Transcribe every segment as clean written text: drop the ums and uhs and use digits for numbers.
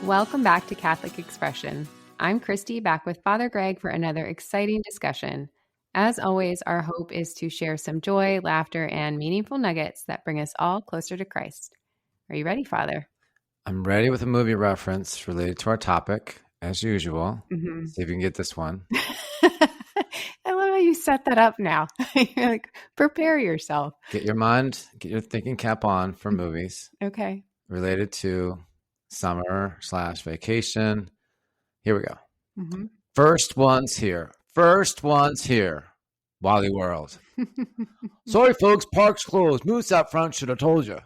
Welcome back to Catholic Expression. I'm Christy, back with Father Greg for another exciting discussion. As always, our hope is to share some joy, laughter, and meaningful nuggets that bring us all closer to Christ. Are you ready, Father? I'm ready with a movie reference related to our topic, as usual. Mm-hmm. See if you can get this one. I love how you set that up now. You're like, prepare yourself. Get your thinking cap on for movies. Okay. Related to summer/vacation. Here we go. Mm-hmm. First one's here. Wally World. Sorry, folks, park's closed. Moose out front should have told you.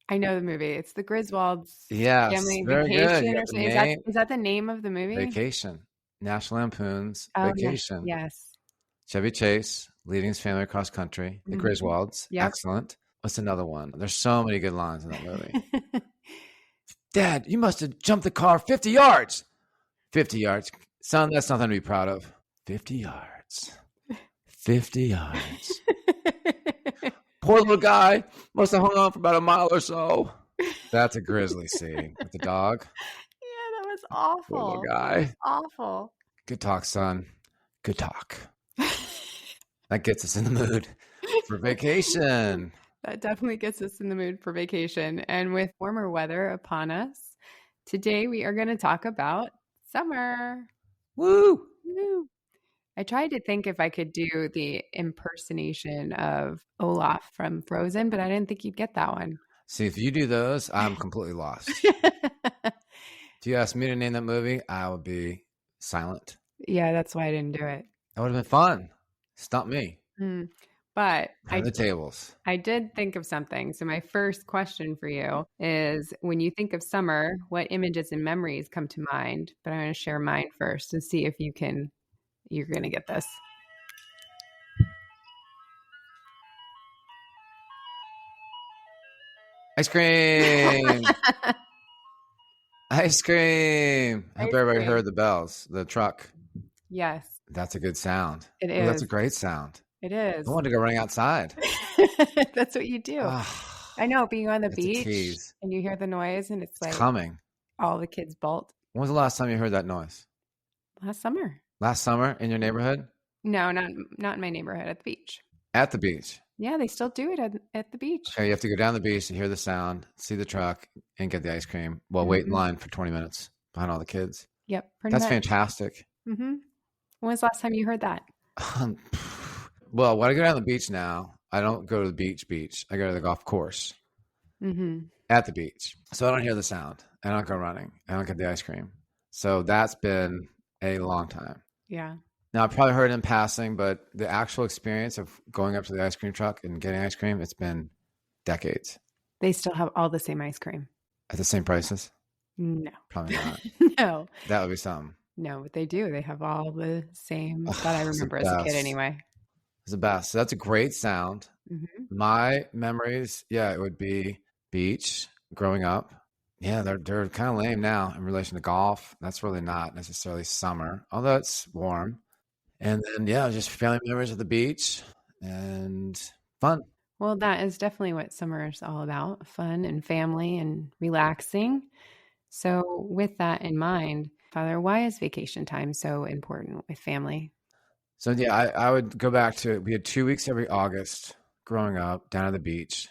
I know the movie. It's the Griswolds Family Vacation. Good. Or something. Is that the name of the movie? Vacation. National Lampoon's Vacation. Yes. Chevy Chase leading his family across country. The Griswolds. Yep. Excellent. What's another one? There's so many good lines in that movie. Dad, you must have jumped the car 50 yards. 50 yards. Son, that's nothing to be proud of. 50 yards. 50 yards. Poor little guy must have hung on for about a mile or so. That's a grizzly scene with the dog. Yeah, that was awful. Poor little guy. Awful. Good talk, son. Good talk. That gets us in the mood for vacation. That definitely gets us in the mood for vacation. And with warmer weather upon us, today we are going to talk about summer. Woo! Woo! I tried to think if I could do the impersonation of Olaf from Frozen, but I didn't think you'd get that one. See, if you do those, I'm completely lost. If you asked me to name that movie, I would be silent. Yeah, that's why I didn't do it. That would have been fun. Stump me. But the tables. I did think of something. So my first question for you is, when you think of summer, what images and memories come to mind? But I'm going to share mine first and see if you're going to get this. Ice cream. Ice cream. I hope everybody heard the bells, the truck. Yes. That's a good sound. It is. That's a great sound. It is. I wanted to go running outside. That's what you do. I know, being on the beach and you hear the noise and it's like coming. All the kids bolt. When was the last time you heard that noise? Last summer. Last summer in your neighborhood? No, not in my neighborhood, at the beach. At the beach? Yeah, they still do it at the beach. Okay, you have to go down the beach to hear the sound, see the truck, and get the ice cream. Well, wait in line for 20 minutes behind all the kids. Yep, pretty That's much. Fantastic. Mm-hmm. When was the last time you heard that? Well, when I go down the beach now, I don't go to the beach. I go to the golf course at the beach. So I don't hear the sound. I don't go running. I don't get the ice cream. So that's been a long time. Yeah. Now, I've probably heard it in passing, but the actual experience of going up to the ice cream truck and getting ice cream, it's been decades. They still have all the same ice cream. At the same prices? No. Probably not. No. That would be something. No, but they do. They have all the same that I remember as a kid anyway. It's the best. So that's a great sound. Mm-hmm. My memories, it would be beach growing up. Yeah, they're kind of lame now in relation to golf. That's really not necessarily summer, although it's warm. And then, just family memories at the beach and fun. Well, that is definitely what summer is all about, fun and family and relaxing. So with that in mind, Father, why is vacation time so important with family? So, I would go back to it. We had 2 weeks every August growing up down at the beach.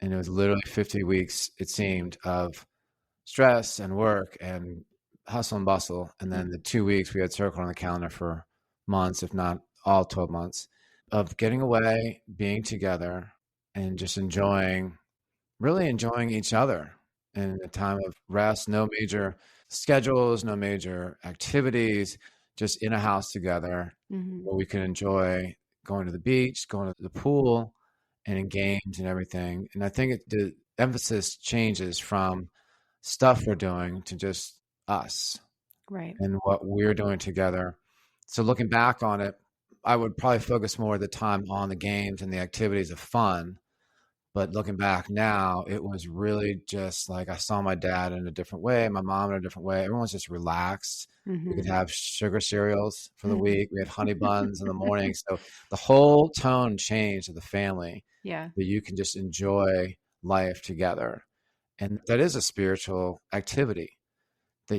And it was literally 50 weeks, it seemed, of stress and work and hustle and bustle. And then the 2 weeks we had circled on the calendar for months, if not all 12 months, of getting away, being together, and just really enjoying each other in a time of rest. No major schedules, no major activities, just in a house together where we can enjoy going to the beach, going to the pool, and in games and everything. And I think the emphasis changes from stuff we're doing to just us, right? And what we're doing together. So looking back on it, I would probably focus more of the time on the games and the activities of fun. But looking back now, it was really just like I saw my dad in a different way, my mom in a different way. Everyone's just relaxed. We could have sugar cereals for the week. We had honey buns in the morning. So the whole tone changed of the family. Yeah. That you can just enjoy life together. And that is a spiritual activity.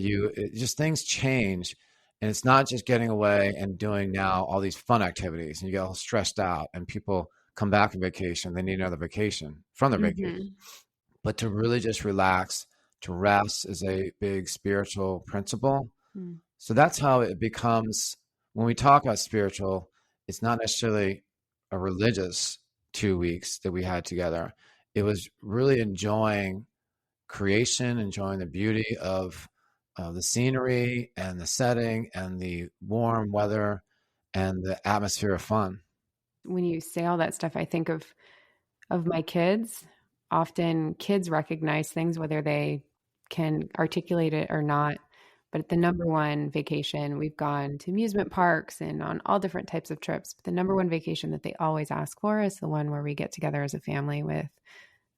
just things change. And it's not just getting away and doing now all these fun activities and you get all stressed out and people come back from vacation. They need another vacation from their vacation, Mm-hmm. but to really just relax, to rest is a big spiritual principle. Mm. So that's how it becomes when we talk about spiritual, it's not necessarily a religious 2 weeks that we had together. It was really enjoying creation, enjoying the beauty of the scenery and the setting and the warm weather and the atmosphere of fun. When you say all that stuff, I think of my kids. Often kids recognize things whether they can articulate it or not. But at the number one vacation, we've gone to amusement parks and on all different types of trips. But the number one vacation that they always ask for is the one where we get together as a family with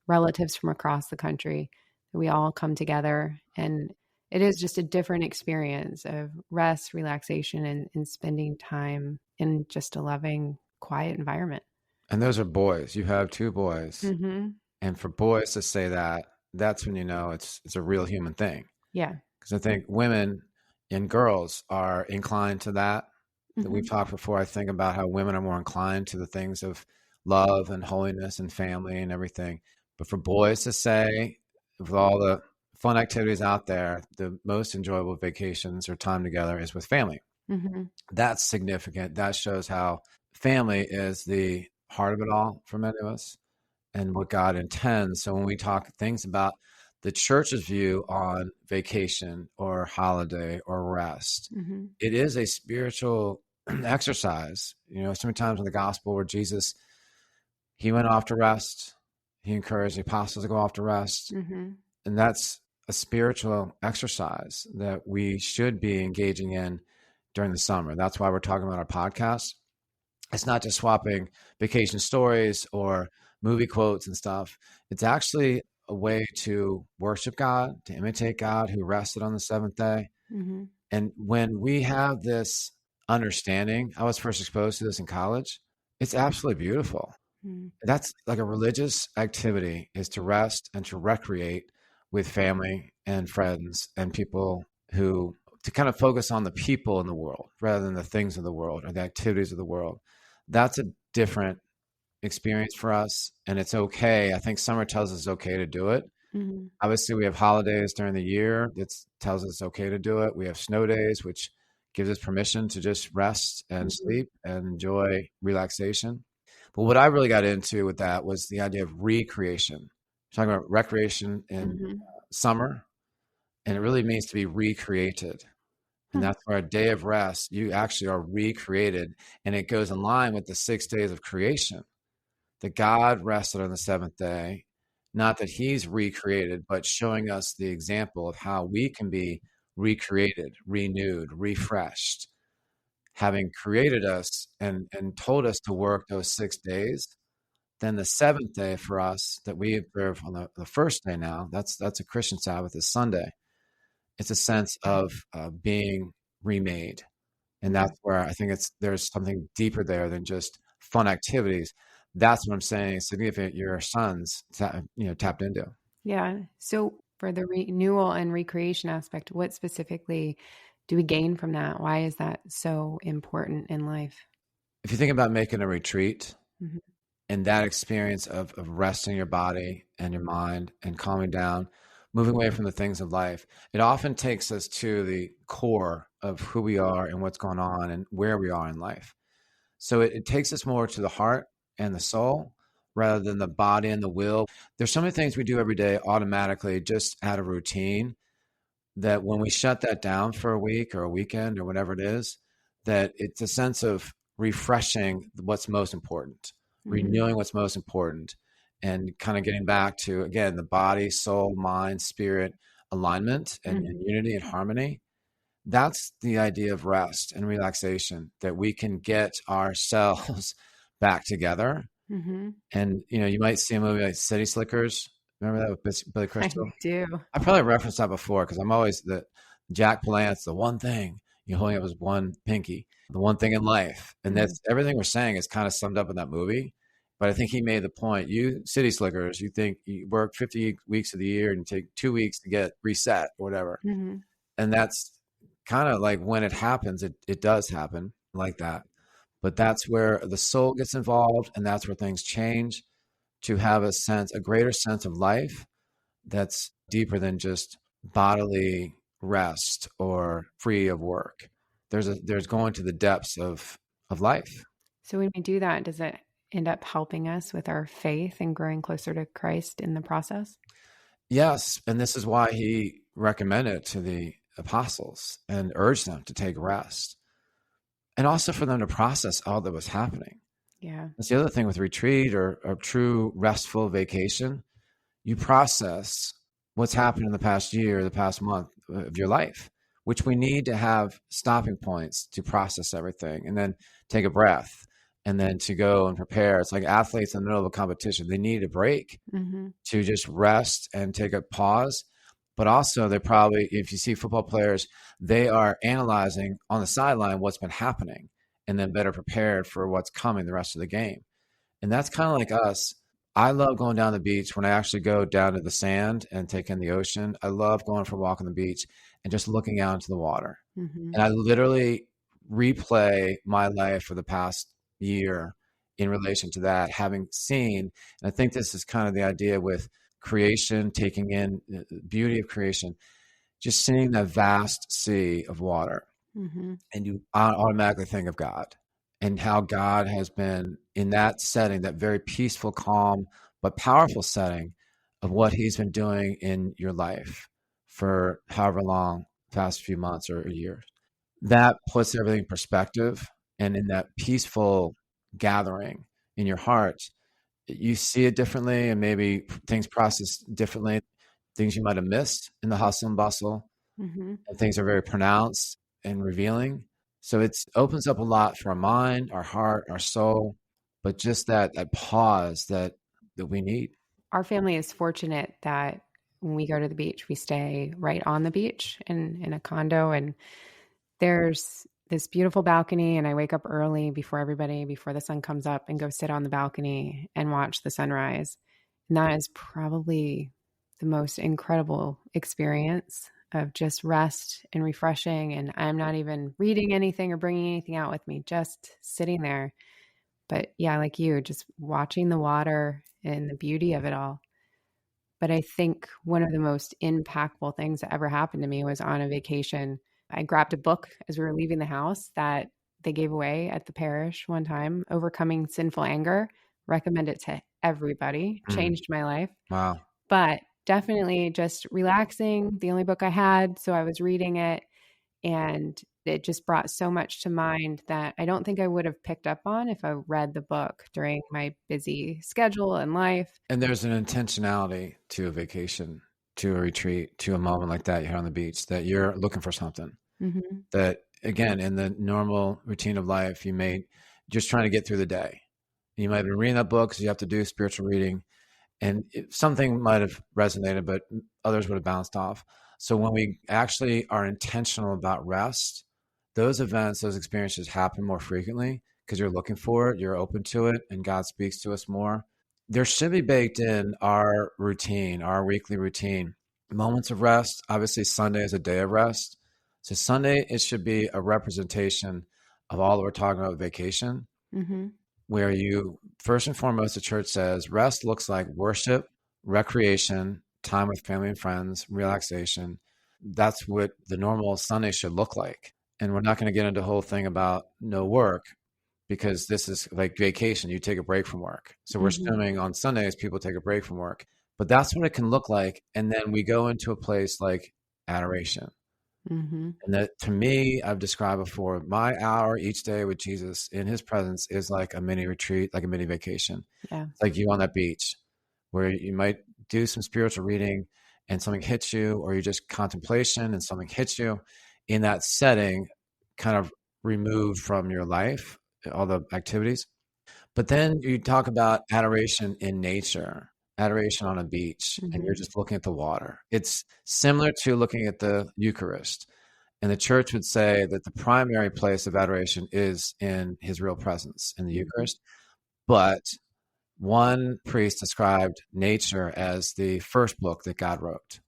relatives from across the country. We all come together, and it is just a different experience of rest, relaxation, and spending time in just a loving, quiet environment. And those are boys. You have two boys. Mm-hmm. And for boys to say that, that's when you know it's a real human thing. Yeah. Because I think women and girls are inclined to that. That Mm-hmm. we've talked before, I think about how women are more inclined to the things of love and holiness and family and everything. But for boys to say, with all the fun activities out there, the most enjoyable vacations or time together is with family. Mm-hmm. That's significant. That shows how family is the heart of it all for many of us and what God intends. So when we talk things about the church's view on vacation or holiday or rest, Mm-hmm. it is a spiritual exercise. So many times in the gospel where Jesus, he went off to rest. He encouraged the apostles to go off to rest. Mm-hmm. And that's a spiritual exercise that we should be engaging in during the summer. That's why we're talking about our podcast. It's not just swapping vacation stories or movie quotes and stuff. It's actually a way to worship God, to imitate God who rested on the seventh day. Mm-hmm. And when we have this understanding, I was first exposed to this in college. It's absolutely beautiful. Mm-hmm. That's like a religious activity, is to rest and to recreate with family and friends and people to kind of focus on the people in the world rather than the things of the world or the activities of the world. That's a different experience for us. And it's okay. I think summer tells us it's okay to do it. Mm-hmm. Obviously, we have holidays during the year that tells us it's okay to do it. We have snow days, which gives us permission to just rest and Mm-hmm. sleep and enjoy relaxation. But what I really got into with that was the idea of recreation. Talking about recreation in Mm-hmm. summer, and it really means to be recreated. And Huh. that's where a day of rest, you actually are recreated. And it goes in line with the 6 days of creation. That God rested on the seventh day, not that he's recreated, but showing us the example of how we can be recreated, renewed, refreshed, having created us and told us to work those 6 days. Then the seventh day for us that we observe on the first day now, that's a Christian Sabbath, is Sunday. It's a sense of being remade. And Mm-hmm. that's where I think there's something deeper there than just fun activities. That's what I'm saying is significant. Your sons, tapped into. Yeah. So for the renewal and recreation aspect, what specifically do we gain from that? Why is that so important in life? If you think about making a retreat Mm-hmm. and that experience of resting your body and your mind and calming down, moving away from the things of life, it often takes us to the core of who we are and what's going on and where we are in life. So it takes us more to the heart and the soul rather than the body and the will. There's so many things we do every day automatically just out of routine that when we shut that down for a week or a weekend or whatever it is, that it's a sense of refreshing what's most important, Mm-hmm. renewing what's most important, and kind of getting back to, again, the body, soul, mind, spirit alignment and Mm-hmm. unity and harmony. That's the idea of rest and relaxation, that we can get ourselves back together. Mm-hmm. And, you might see a movie like City Slickers. Remember that with Billy I Crystal? do. I probably referenced that before because I'm always the Jack Palance, the one thing you holding up his one pinky, the one thing in life. And Mm-hmm. that's everything we're saying is kind of summed up in that movie. But I think he made the point, you city slickers, you think you work 50 weeks of the year and take 2 weeks to get reset or whatever. Mm-hmm. And that's kind of like when it happens, it does happen like that. But that's where the soul gets involved, and that's where things change to have a greater sense of life that's deeper than just bodily rest or free of work. There's going to the depths of life. So when we do that, does it end up helping us with our faith and growing closer to Christ in the process? Yes, and this is why he recommended it to the apostles and urged them to take rest, and also for them to process all that was happening. Yeah. That's the other thing with retreat or a true restful vacation. You process what's happened in the past year, the past month of your life, which we need to have stopping points to process everything and then take a breath and then to go and prepare. It's like athletes in the middle of a competition. They need a break Mm-hmm. to just rest and take a pause. But also, they probably, if you see football players, they are analyzing on the sideline what's been happening and then better prepared for what's coming the rest of the game. And that's kind of like us. I love going down the beach when I actually go down to the sand and take in the ocean. I love going for a walk on the beach and just looking out into the water. Mm-hmm. And I literally replay my life for the past year in relation to that, having seen, and I think this is kind of the idea with creation, taking in the beauty of creation, just seeing that vast sea of water. Mm-hmm. And you automatically think of God and how God has been in that setting, that very peaceful, calm, but powerful setting of what he's been doing in your life for however long, past few months or a year. That puts everything in perspective. And in that peaceful gathering in your heart, you see it differently and maybe things process differently, things you might have missed in the hustle and bustle, Mm-hmm. and things are very pronounced and revealing. So it opens up a lot for our mind, our heart, our soul, but just that pause that we need. Our family is fortunate that when we go to the beach, we stay right on the beach in a condo, and there's this beautiful balcony, and I wake up early before everybody, before the sun comes up, and go sit on the balcony and watch the sunrise. And that is probably the most incredible experience of just rest and refreshing. And I'm not even reading anything or bringing anything out with me, just sitting there. But yeah, like you, just watching the water and the beauty of it all. But I think one of the most impactful things that ever happened to me was on a vacation. I grabbed a book as we were leaving the house that they gave away at the parish one time, Overcoming Sinful Anger. Recommend it to everybody. Mm, Changed my life. wow. But definitely just relaxing, the only book I had. So I was reading it, and it just brought so much to mind that I don't think I would have picked up on if I read the book during my busy schedule and life. And there's an intentionality to a vacation, to a retreat, to a moment like that you had on the beach, that you're looking for something Mm-hmm. that, again, in the normal routine of life, you may just trying to get through the day. You might have been reading that book because you have to do spiritual reading, and something might have resonated, but others would have bounced off. So when we actually are intentional about rest, those events, those experiences happen more frequently because you're looking for it, you're open to it, and God speaks to us more. There should be baked in our routine, our weekly routine, moments of rest. Obviously, Sunday is a day of rest. So Sunday, it should be a representation of all that we're talking about vacation, Mm-hmm. where you, first and foremost, the church says rest looks like worship, recreation, time with family and friends, relaxation. That's what the normal Sunday should look like. And we're not going to get into the whole thing about no work because this is like vacation. You take a break from work. So we're Mm-hmm. assuming on Sundays, people take a break from work. But that's what it can look like. And then we go into a place like adoration. Mm-hmm. And that, to me, I've described before, my hour each day with Jesus in his presence is like a mini retreat, like a mini vacation. Yeah. It's like you on that beach where you might do some spiritual reading and something hits you, or you just contemplation and something hits you in that setting, kind of removed from your life, all the activities. But then you talk about adoration in nature, adoration on a beach, and Mm-hmm. you're just looking at the water. It's similar to looking at the Eucharist. And the church would say that the primary place of adoration is in his real presence in the Mm-hmm. Eucharist. But one priest described nature as the first book that God wrote.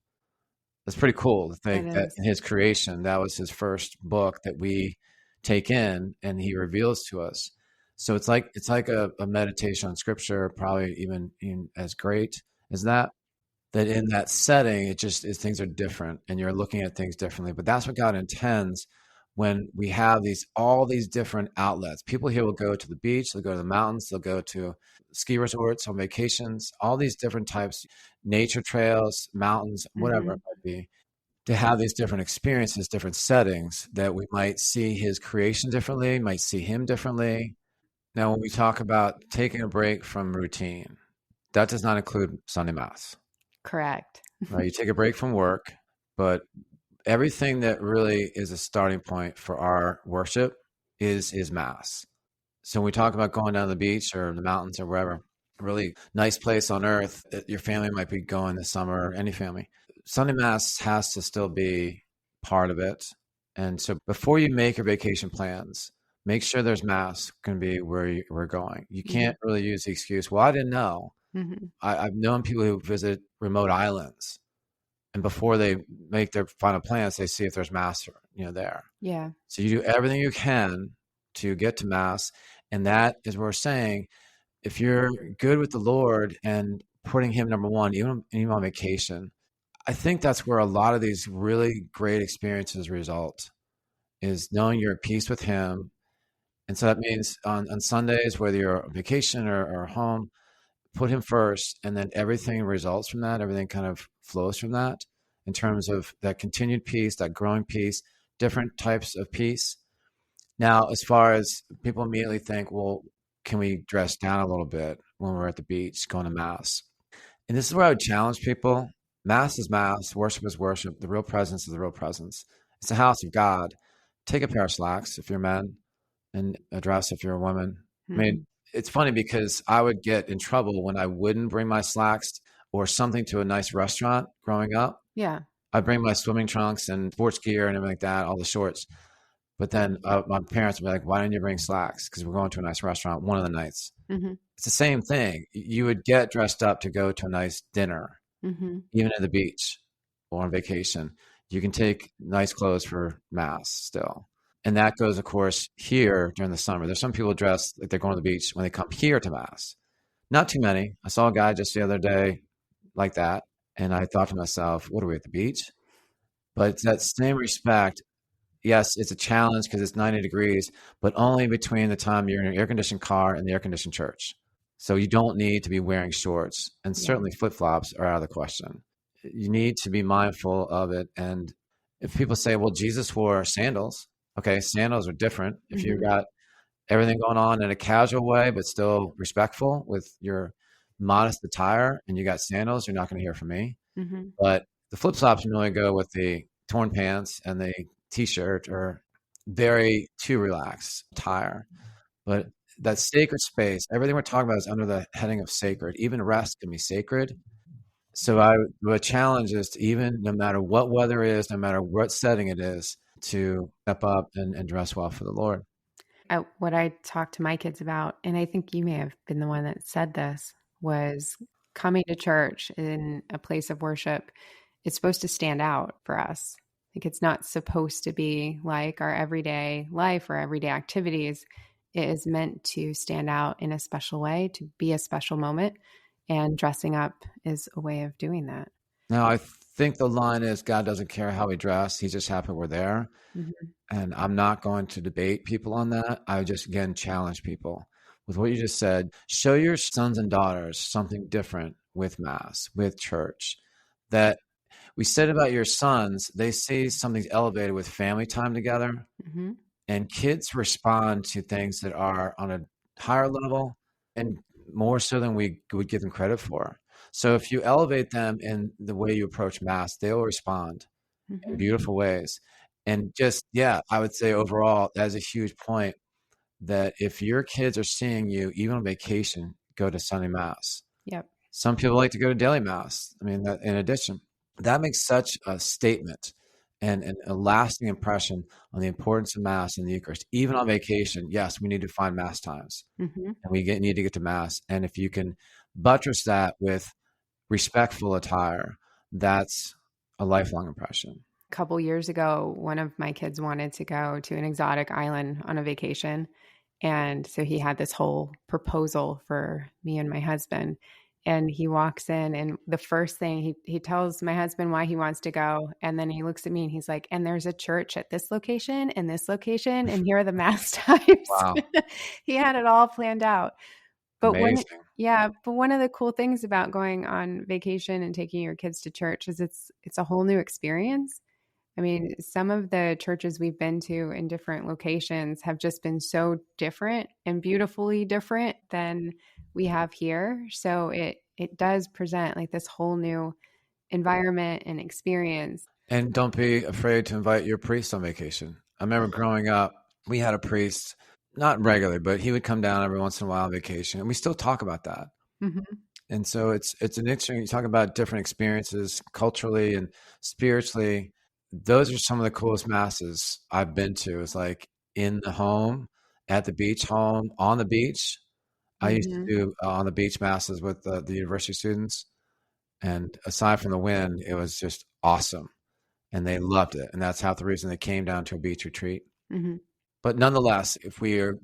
That's pretty cool to It think that is. in his creation, that was his first book that we take in and he reveals to us. So it's like a meditation on scripture, probably even as great as that. That in that setting, it just is things are different and you're looking at things differently. But that's what God intends when we have all these different outlets. People here will go to the beach, they'll go to the mountains, they'll go to ski resorts on vacations, all these different types, nature trails, mountains, whatever it Mhm. might be, to have these different experiences, different settings that we might see his creation differently, might see him differently. Now, when we talk about taking a break from routine, that does not include Sunday Mass, Correct. right? You take a break from work, but everything that really is a starting point for our worship is Mass. So when we talk about going down to the beach or the mountains or wherever, really nice place on earth that your family might be going this summer, any family, Sunday Mass has to still be part of it. And so before you make your vacation plans, make sure there's Mass going to be where we're going. You Yeah. can't really use the excuse, well, I didn't know. Mhm. I've known people who visit remote islands, and before they make their final plans, they see if there's Mass, there. Yeah. So you do everything you can to get to Mass. And that is where we're saying, if you're good with the Lord and putting him number one, even on vacation, I think that's where a lot of these really great experiences result, is knowing you're at peace with him. And so that means on Sundays, whether you're on vacation or home, put him first, and then everything results from that. Everything kind of flows from that in terms of that continued peace, that growing peace, different types of peace. Now, as far as people immediately think, well, can we dress down a little bit when we're at the beach going to Mass? And this is where I would challenge people. Mass is Mass, worship is worship, the real presence is the real presence. It's the house of God. Take a pair of slacks if you're men, and a dress if you're a woman. I mean, Mhm. it's funny because I would get in trouble when I wouldn't bring my slacks or something to a nice restaurant growing up. Yeah. I'd bring my swimming trunks and sports gear and everything like that, all the shorts. But then my parents would be like, why didn't you bring slacks? Because we're going to a nice restaurant one of the nights. Mhm. It's the same thing. You would get dressed up to go to a nice dinner, Mhm. even at the beach or on vacation. You can take nice clothes for Mass still. And that goes, of course, here during the summer. There's some people dress like they're going to the beach when they come here to Mass. Not too many. I saw a guy just the other day like that. And I thought to myself, what are we at the beach? But it's that same respect. Yes, it's a challenge because it's 90 degrees, but only between the time you're in an air conditioned car and the air conditioned church. So you don't need to be wearing shorts, and Yeah. certainly flip flops are out of the question. You need to be mindful of it. And if people say, well, Jesus wore sandals, okay, sandals are different. If you've Mhm. got everything going on in a casual way, but still respectful with your modest attire and you got sandals, you're not going to hear from me. Mhm. But the flip flops really go with the torn pants and the t-shirt or very too relaxed attire. But that sacred space, everything we're talking about is under the heading of sacred. Even rest can be sacred. So the challenge is to, even no matter what weather is, no matter what setting it is, to step up and dress well for the Lord. What I talk to my kids about, and I think you may have been the one that said this, was coming to church in a place of worship. It's supposed to stand out for us. Like it's not supposed to be like our everyday life or everyday activities. It is meant to stand out in a special way, to be a special moment. And dressing up is a way of doing that. Now, I think the line is God doesn't care how we dress. He's just happy we're there. Mhm. And I'm not going to debate people on that. I just, again, challenge people with what you just said. Show your sons and daughters something different with Mass, with church. That we said about your sons, they see something's elevated with family time together. Mhm. And kids respond to things that are on a higher level and more so than we would give them credit for. So if you elevate them in the way you approach Mass, they'll respond in Mhm. beautiful ways. And just, yeah, I would say overall, that's a huge point that if your kids are seeing you, even on vacation, go to Sunday Mass. Yep. Some people like to go to daily Mass. I mean, that, in addition, that makes such a statement and a lasting impression on the importance of Mass and the Eucharist. Even on vacation, yes, we need to find Mass times Mhm. and need to get to Mass. And if you can buttress that with respectful attire, that's a lifelong impression. Couple years ago, one of my kids wanted to go to an exotic island on a vacation. And so he had this whole proposal for me and my husband. And he walks in, and the first thing he tells my husband why he wants to go. And then he looks at me and he's like, and there's a church at this location and this location, and here are the mass times. Wow. He had it all planned out. But Amazing. but one of the cool things about going on vacation and taking your kids to church is it's a whole new experience. I mean, some of the churches we've been to in different locations have just been so different and beautifully different than we have here. So it does present like this whole new environment and experience. And don't be afraid to invite your priest on vacation. I remember growing up, we had a priest, not regularly, but he would come down every once in a while on vacation, and we still talk about that. Mm-hmm. And so it's an interesting, you talk about different experiences culturally and spiritually. Those are some of the coolest masses I've been to. It's like in the home, at the beach home, on the beach. I used to Mm-hmm. do on the beach masses with the university students. And aside from the wind, it was just awesome. And they loved it. And that's half the reason they came down to a beach retreat. Mm-hmm. But nonetheless, if we are,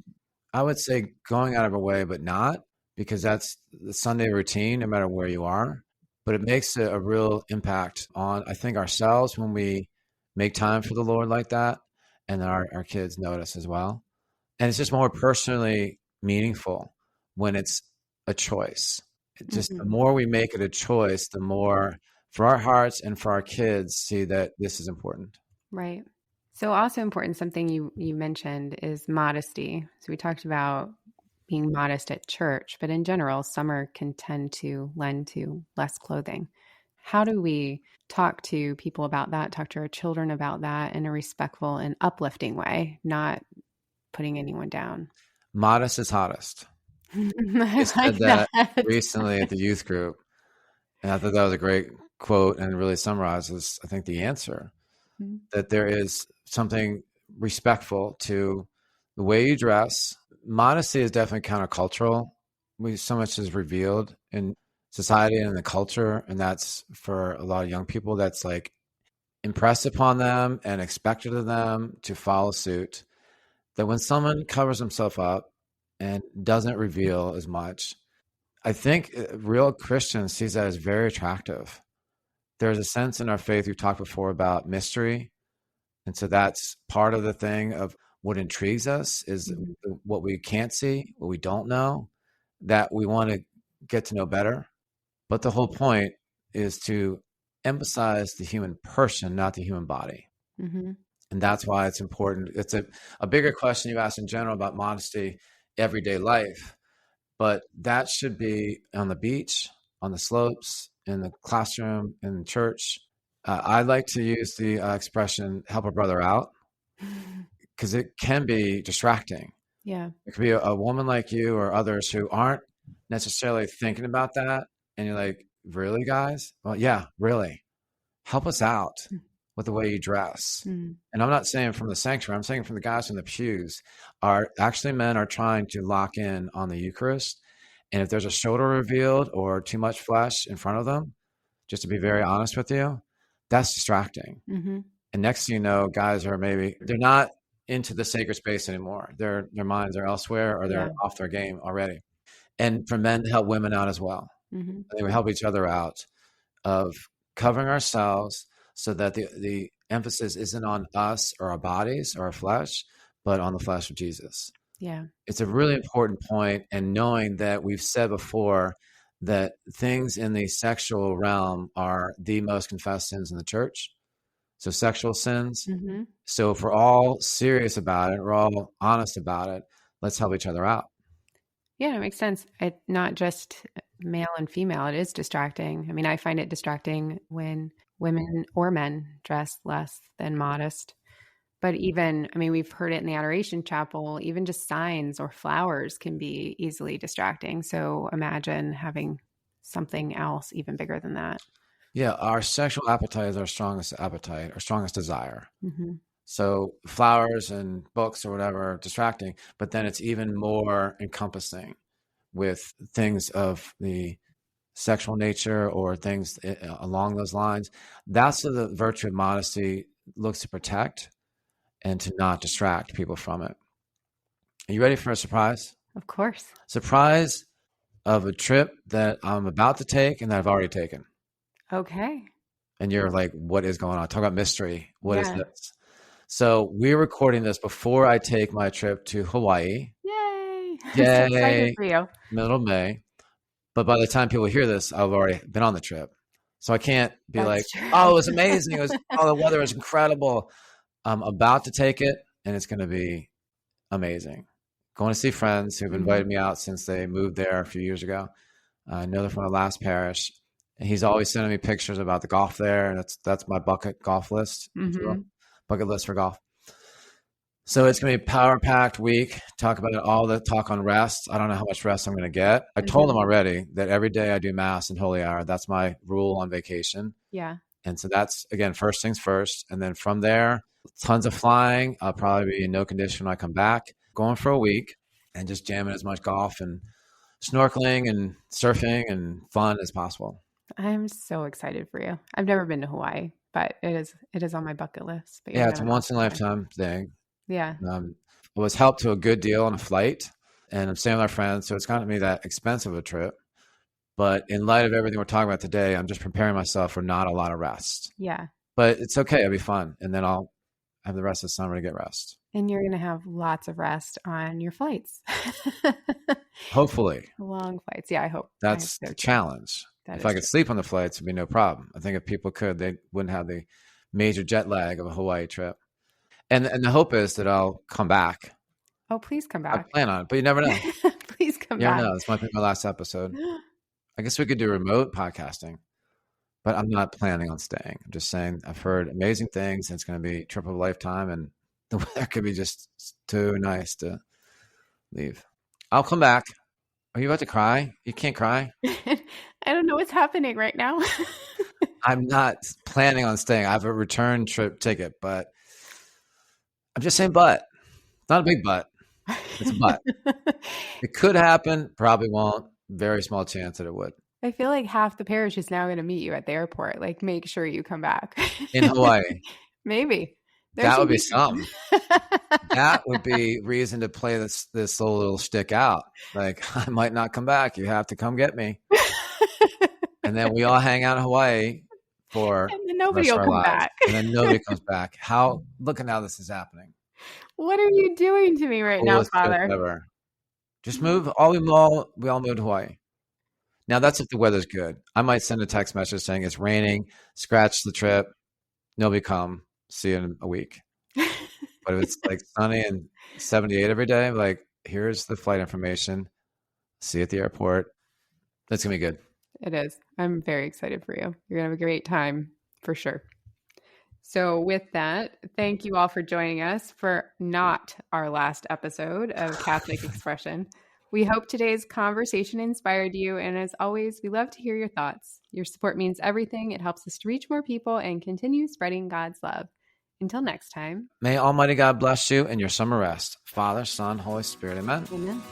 I would say going out of our way, but not, because that's the Sunday routine, no matter where you are. But it makes a real impact on, I think, ourselves when we make time for the Lord like that. And then our kids notice as well. And it's just more personally meaningful when it's a choice. It just the Mm-hmm. more we make it a choice, the more for our hearts and for our kids see that this is important. Right. So also important, something you mentioned is modesty. So we talked about being modest at church, but in general, summer can tend to lend to less clothing. How do we talk to people about that, talk to our children about that in a respectful and uplifting way, not putting anyone down? Modest is hottest. They I said like that that. recently at the youth group. And I thought that was a great quote and really summarizes, I think, the answer that there is something respectful to the way you dress. Modesty is definitely countercultural. So much is revealed in society and in the culture. And that's for a lot of young people, that's like impressed upon them and expected of them to follow suit. That when someone covers himself up and doesn't reveal as much, I think real Christians sees that as very attractive. There's a sense in our faith, we've talked before about mystery. And so that's part of the thing of what intrigues us is Mhm. what we can't see, what we don't know, that we want to get to know better. But the whole point is to emphasize the human person, not the human body. Mhm. And that's why it's important. It's a bigger question you asked in general about modesty, everyday life. But that should be on the beach, on the slopes, in the classroom, in the church. I like to use the expression help a brother out because it can be distracting. Yeah. It could be a woman like you or others who aren't necessarily thinking about that. And you're like, really, guys? Well, yeah, really. Help us out with the way you dress. Mm. And I'm not saying from the sanctuary, I'm saying from the guys in the pews are actually men are trying to lock in on the Eucharist. And if there's a shoulder revealed or too much flesh in front of them, just to be very honest with you, that's distracting. Mhm. And next thing you know, guys are maybe they're not into the sacred space anymore. Their minds are elsewhere or they're Yeah. off their game already. And for men to help women out as well. Mhm. They would help each other out of covering ourselves so that the emphasis isn't on us or our bodies or our flesh, but on the flesh of Jesus. Yeah. It's a really important point, and knowing that we've said before that things in the sexual realm are the most confessed sins in the church. So sexual sins. Mhm. So if we're all serious about it, we're all honest about it, let's help each other out. Yeah, it makes sense. It not just male and female, it is distracting. I mean, I find it distracting when women or men dress less than modest. But even, I mean, we've heard it in the Adoration Chapel, even just signs or flowers can be easily distracting. So imagine having something else even bigger than that. Yeah, our sexual appetite is our strongest appetite, our strongest desire. Mhm. So flowers and books or whatever are distracting, but then it's even more encompassing with things of the sexual nature or things along those lines. That's what the virtue of modesty looks to protect and to not distract people from it. Are you ready for a surprise? Of course. Surprise of a trip that I'm about to take and that I've already taken. Okay. And you're like, what is going on? Talk about mystery. What is Yeah. this? So we're recording this before I take my trip to Hawaii. Yay. I'm so excited for you. Middle of May. But by the time people hear this, I've already been on the trip. So I can't be That's like, true. oh, it was amazing. The weather was incredible. I'm about to take it and it's going to be amazing. Going to see friends who've invited me out since they moved there a few years ago. I know they're from the last parish. And he's always sending me pictures about the golf there. And that's my bucket golf list, bucket list for golf. So it's going to be a power-packed week. Talk about all the talk on rest. I don't know how much rest I'm going to get. I told them already that every day I do Mass and Holy Hour. That's my rule on vacation. Yeah. And so that's, again, first things first. And then from there, tons of flying. I'll probably be in no condition when I come back. Going for a week and just jamming as much golf and snorkeling and surfing and fun as possible. I'm so excited for you. I've never been to Hawaii, but it is on my bucket list. But yeah, it's a once-in-a-lifetime thing. Yeah. It was helped to a good deal on a flight, and I'm staying with our friends, so it's not going to be that expensive a trip. But in light of everything we're talking about today, I'm just preparing myself for not a lot of rest. Yeah. But it's okay. It'll be fun. And then I'll have the rest of the summer to get rest. And you're going to have lots of rest on your flights. Hopefully. Long flights. Yeah, I hope. That's the challenge. If I could sleep on the flights, it'd be no problem. I think if people could, they wouldn't have the major jet lag of a Hawaii trip. And the hope is that I'll come back. Oh, please come back. I plan on it, but you never know. Please come back. You never know. This might be my last episode. I guess we could do remote podcasting, but I'm not planning on staying. I'm just saying I've heard amazing things, and it's going to be a trip of a lifetime, and the weather could be just too nice to leave. I'll come back. Are you about to cry? You can't cry. I don't know what's happening right now. I'm not planning on staying. I have a return trip ticket, but I'm just saying but. Not a big but. It's a but. It could happen. Probably won't. Very small chance that it would. I feel like half the parish is now going to meet you at the airport. Like, make sure you come back. In Hawaii. Maybe. That would be something. That would be reason to play this little shtick out. Like, I might not come back. You have to come get me. And then we all hang out in Hawaii for and then nobody will come back. And then nobody comes back. Look at how this is happening. What are you doing to me right now, Father? Just move. We all moved to Hawaii. Now that's if the weather's good. I might send a text message saying it's raining, scratch the trip, nobody come. See you in a week. But if it's like sunny and 78 every day, like, here's the flight information. See you at the airport. That's going to be good. It is. I'm very excited for you. You're going to have a great time for sure. So with that, thank you all for joining us for not our last episode of Catholic Expression. We hope today's conversation inspired you. And as always, we love to hear your thoughts. Your support means everything. It helps us to reach more people and continue spreading God's love. Until next time. May Almighty God bless you in your summer rest. Father, Son, Holy Spirit. Amen. Amen.